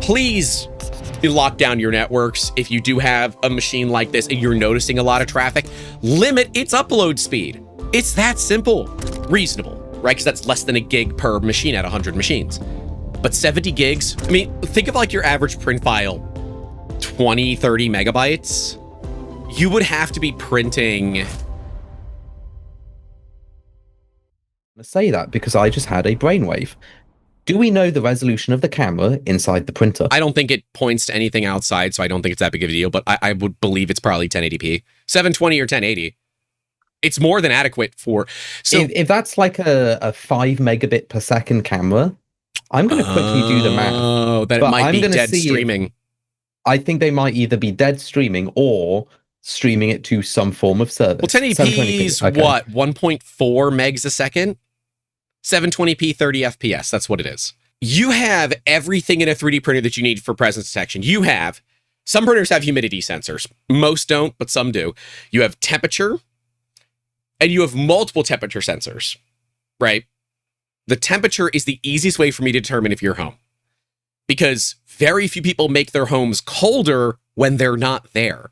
please lock down your networks. If you do have a machine like this and you're noticing a lot of traffic, limit its upload speed. It's that simple. Reasonable, right? Because that's less than a gig per machine at 100 machines. But 70 gigs, I mean, think of like your average print file, 20, 30 megabytes. You would have to be printing. I say that because I just had a brainwave. Do we know the resolution of the camera inside the printer? I don't think it points to anything outside, so I don't think it's that big of a deal, but I would believe it's probably 1080p. 720 or 1080. It's more than adequate for... So if that's like a 5 megabit per second camera, I'm going to quickly do the math. Oh, that it might be dead streaming. I think they might either be dead streaming or streaming it to some form of service. Well, 1080p is okay. What? 1.4 megs a second? 720p 30 FPS, that's what it is. You have everything in a 3D printer that you need for presence detection. You have, some printers have humidity sensors. Most don't, but some do. You have temperature, and you have multiple temperature sensors, right? The temperature is the easiest way for me to determine if you're home, because very few people make their homes colder when they're not there.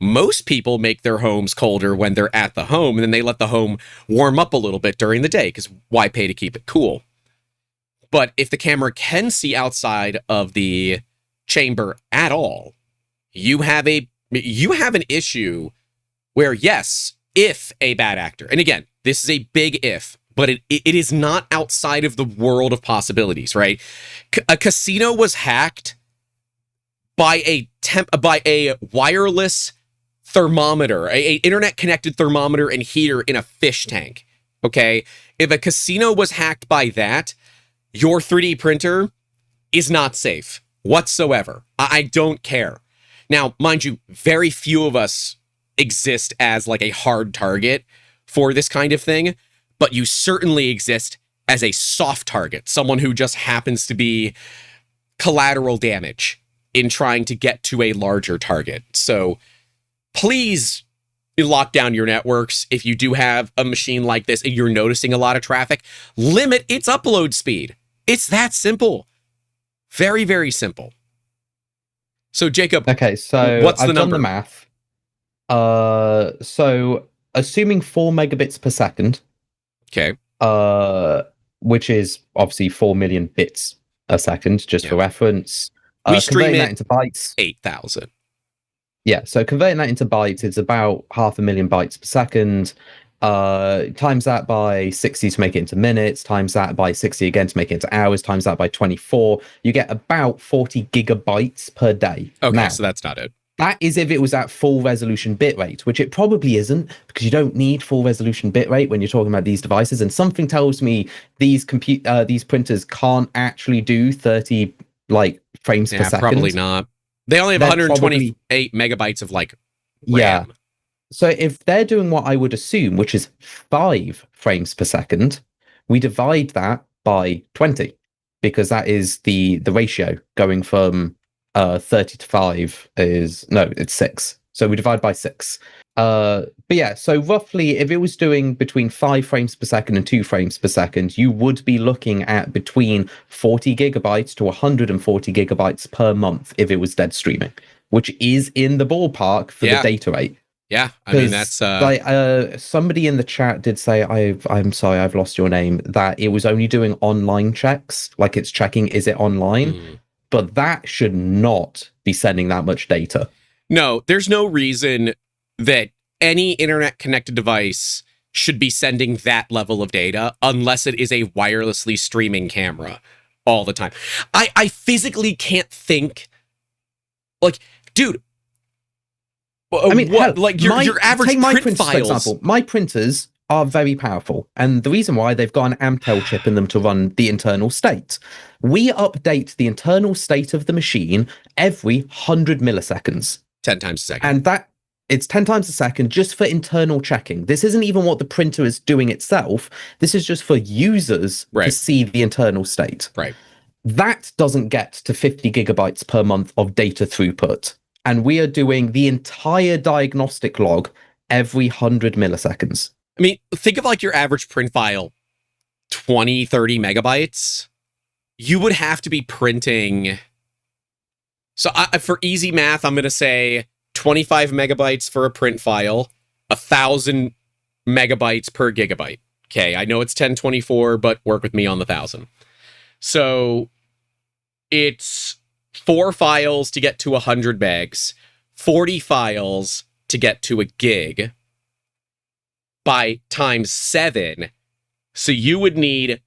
Most people make their homes colder when they're at the home, and then they let the home warm up a little bit during the day, because why pay to keep it cool? But if the camera can see outside of the chamber at all, you have an issue where, yes, if a bad actor, and again, this is a big if, but it is not outside of the world of possibilities, right? A casino was hacked by a wireless thermometer, a internet connected thermometer and heater in a fish tank. Okay. If a casino was hacked by that, your 3D printer is not safe whatsoever. I don't care. Now, mind you, very few of us exist as like a hard target for this kind of thing, but you certainly exist as a soft target, someone who just happens to be collateral damage in trying to get to a larger target. So please lock down your networks. If you do have a machine like this and you're noticing a lot of traffic, limit its upload speed. It's that simple. Very, very simple. So Jacob, okay, so what's the I've done number? the math. So assuming 4 megabits per second. Okay. Which is obviously 4 million bits a second, just for reference. We stream that into bytes. 8,000. Yeah, so converting that into bytes, it's about 500,000 bytes per second. Times that by 60 to make it into minutes, times that by 60 again to make it into hours, times that by 24. You get about 40 gigabytes per day. Okay, now, so that's not it. That is if it was at full resolution bitrate, which it probably isn't, because you don't need full resolution bitrate when you're talking about these devices. And something tells me these printers can't actually do 30 frames per second. Probably not. They only have 128 megabytes of RAM. Yeah. So if they're doing what I would assume, which is 5 frames per second, we divide that by 20, because that is the ratio going from 30 to 5 it's 6. So we divide by 6. But yeah, so roughly if it was doing between 5 frames per second and 2 frames per second, you would be looking at between 40 gigabytes to 140 gigabytes per month if it was dead streaming, which is in the ballpark for the data rate. Yeah, I mean, that's somebody in the chat did say, I'm sorry, I've lost your name, that it was only doing online checks, like it's checking, is it online? But that should not be sending that much data. No, there's no reason that any internet connected device should be sending that level of data unless it is a wirelessly streaming camera all the time. I physically can't think, like, dude, I mean, your average print files. For example, my printers are very powerful, and the reason why, they've got an Amtel chip in them to run the internal state. We update the internal state of the machine every 100 milliseconds. 10 times a second. And it's 10 times a second just for internal checking. This isn't even what the printer is doing itself. This is just for users to see the internal state. Right. That doesn't get to 50 gigabytes per month of data throughput. And we are doing the entire diagnostic log every 100 milliseconds. I mean, think of like your average print file, 20, 30 megabytes. You would have to be printing So for easy math, I'm going to say 25 megabytes for a print file, 1,000 megabytes per gigabyte. Okay, I know it's 1024, but work with me on the 1,000. So it's 4 files to get to 100 megs, 40 files to get to a gig by times 7. So you would need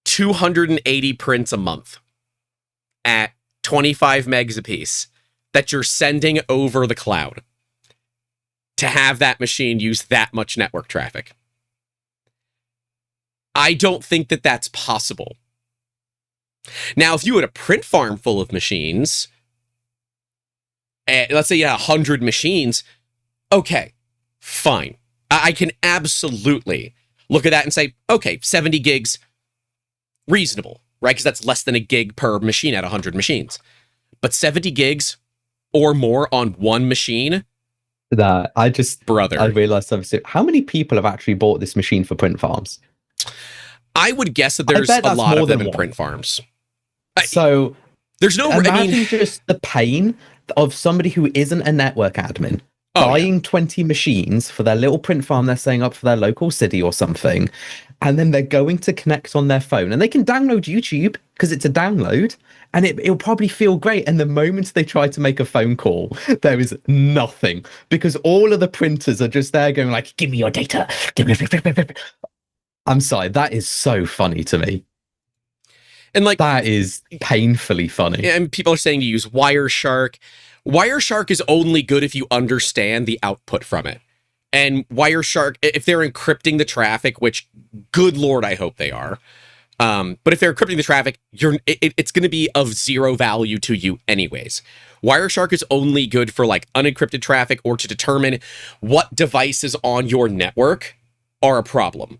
280 prints a month at 25 megs apiece that you're sending over the cloud to have that machine use that much network traffic. I don't think that that's possible. Now, if you had a print farm full of machines, let's say you had 100 machines, okay, fine. I can absolutely look at that and say, okay, 70 gigs, reasonable, right? Because that's less than a gig per machine at 100 machines. But 70 gigs or more on one machine? That I realized something. How many people have actually bought this machine for print farms? I would guess that there's a lot of them in print farms. So there's no... Imagine just the pain of somebody who isn't a network admin buying 20 machines for their little print farm they're setting up for their local city or something, and then they're going to connect on their phone, and they can download YouTube because it's a download, and it'll probably feel great. And the moment they try to make a phone call, there is nothing, because all of the printers are just there going like, give me your data. Give me... I'm sorry, that is so funny to me. And like, that is painfully funny. And people are saying to use Wireshark. Wireshark is only good if you understand the output from it. And Wireshark, if they're encrypting the traffic, which, good Lord, I hope they are. But if they're encrypting the traffic, it's going to be of zero value to you anyways. Wireshark is only good for like unencrypted traffic or to determine what devices on your network are a problem.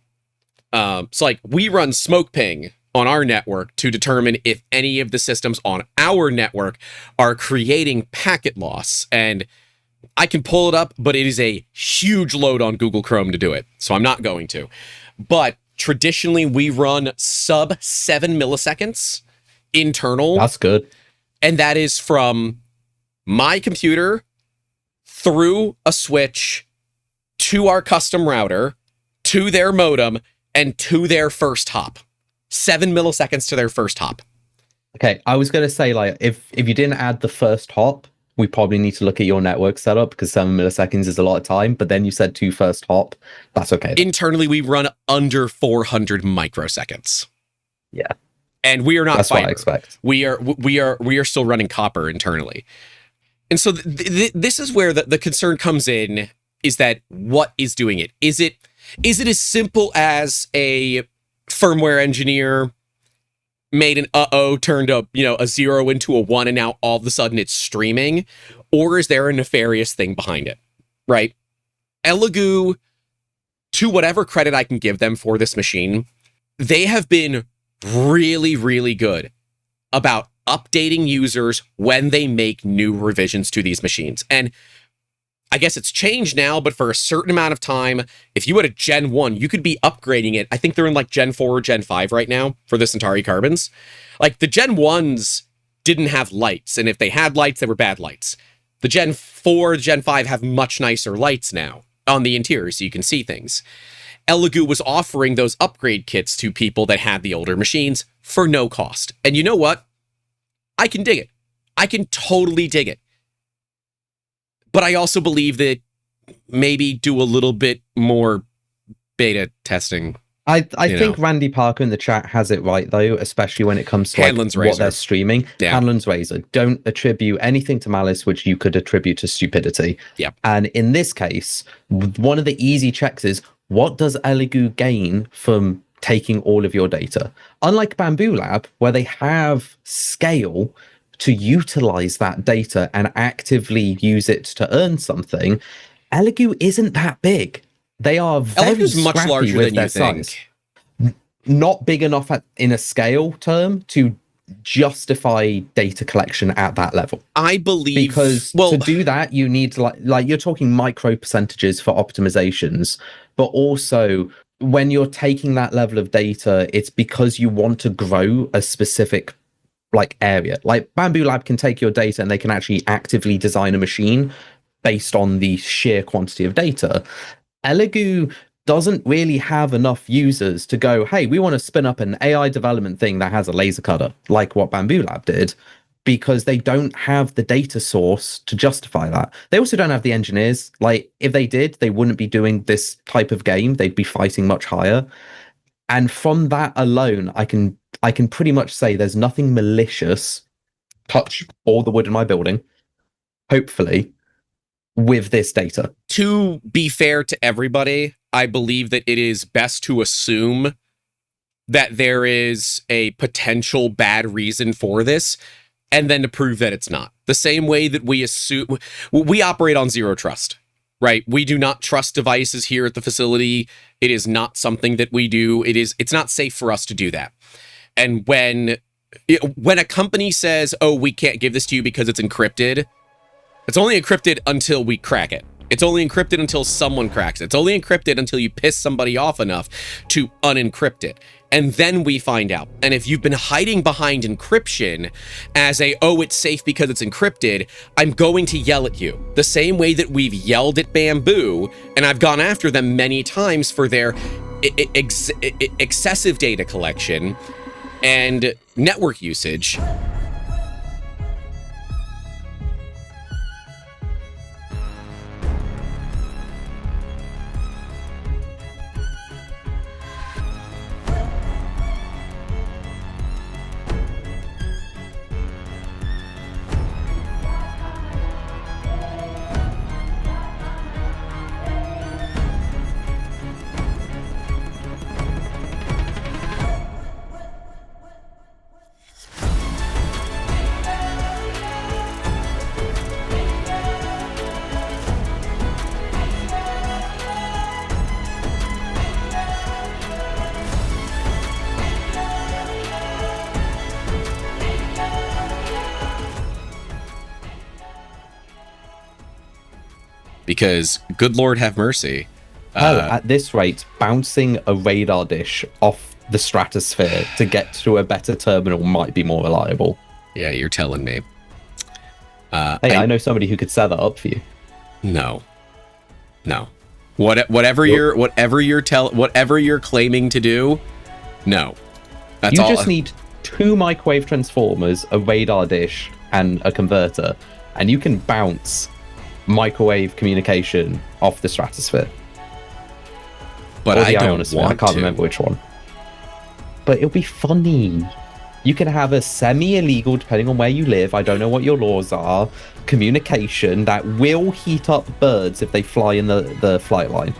So like we run smoke ping on our network to determine if any of the systems on our network are creating packet loss. And I can pull it up, but it is a huge load on Google Chrome to do it. So I'm not going to. But traditionally, we run sub 7 milliseconds internal. That's good. And that is from my computer through a switch to our custom router, to their modem, and to their first hop. 7 milliseconds to their first hop. Okay, I was going to say, like, if you didn't add the first hop, we probably need to look at your network setup, because 7 milliseconds is a lot of time. But then you said 2 first hop. That's okay. Internally, we run under 400 microseconds. Yeah. And we are not That's fiber. What I expect. We are still running copper internally. And so this is where the concern comes in, is that what is doing it? Is it as simple as a firmware engineer made an turned a 0 into a 1, and now all of a sudden it's streaming? Or is there a nefarious thing behind it? Right? Elegoo, to whatever credit I can give them for this machine, they have been really, really good about updating users when they make new revisions to these machines. And I guess it's changed now, but for a certain amount of time, if you had a Gen 1, you could be upgrading it. I think they're in like Gen 4 or Gen 5 right now for the Centauri Carbons. Like the Gen 1s didn't have lights, and if they had lights, they were bad lights. The Gen 4, Gen 5 have much nicer lights now on the interior, so you can see things. Elegoo was offering those upgrade kits to people that had the older machines for no cost. And you know what? I can dig it. I can totally dig it. But I also believe that maybe do a little bit more beta testing. I think Randy Parker in the chat has it right, though, especially when it comes to what they're streaming. Yeah. Hanlon's Razor. Don't attribute anything to Malice, which you could attribute to stupidity. Yeah. And in this case, one of the easy checks is, what does Elegoo gain from taking all of your data? Unlike Bamboo Lab, where they have scale to utilize that data and actively use it to earn something, Elegoo isn't that big. They are very much larger than you size. think. Not big enough in a scale term to justify data collection at that level. I believe, because to do that, you need like you're talking micro percentages for optimizations, but also when you're taking that level of data, it's because you want to grow a specific like area. Like Bamboo Lab can take your data and they can actually actively design a machine based on the sheer quantity of data. Elegoo doesn't really have enough users to go, hey, we want to spin up an AI development thing that has a laser cutter, like what Bamboo Lab did, because they don't have the data source to justify that. They also don't have the engineers. Like, if they did, they wouldn't be doing this type of game. They'd be fighting much higher. And from that alone, I can pretty much say there's nothing malicious, touch all the wood in my building, hopefully, with this data. To be fair to everybody, I believe that it is best to assume that there is a potential bad reason for this, and then to prove that it's not. The same way that we operate on zero trust, right? We do not trust devices here at the facility. It is not something that we do. It's not safe for us to do that. And when a company says, oh, we can't give this to you because it's encrypted, it's only encrypted until we crack it. It's only encrypted until someone cracks it. It's only encrypted until you piss somebody off enough to unencrypt it. And then we find out. And if you've been hiding behind encryption as oh, it's safe because it's encrypted, I'm going to yell at you. The same way that we've yelled at Bamboo, and I've gone after them many times for their excessive data collection and network usage. Because, good Lord have mercy. At this rate, bouncing a radar dish off the stratosphere to get to a better terminal might be more reliable. Yeah, you're telling me. Hey, I know somebody who could set that up for you. No. Whatever you're claiming to do, no. That's all. You just need 2 microwave transformers, a radar dish, and a converter, and you can bounce microwave communication off the stratosphere. But I don't want I can't remember which one. But it'll be funny. You can have a semi-illegal, depending on where you live, I don't know what your laws are, communication that will heat up birds if they fly in the flight line.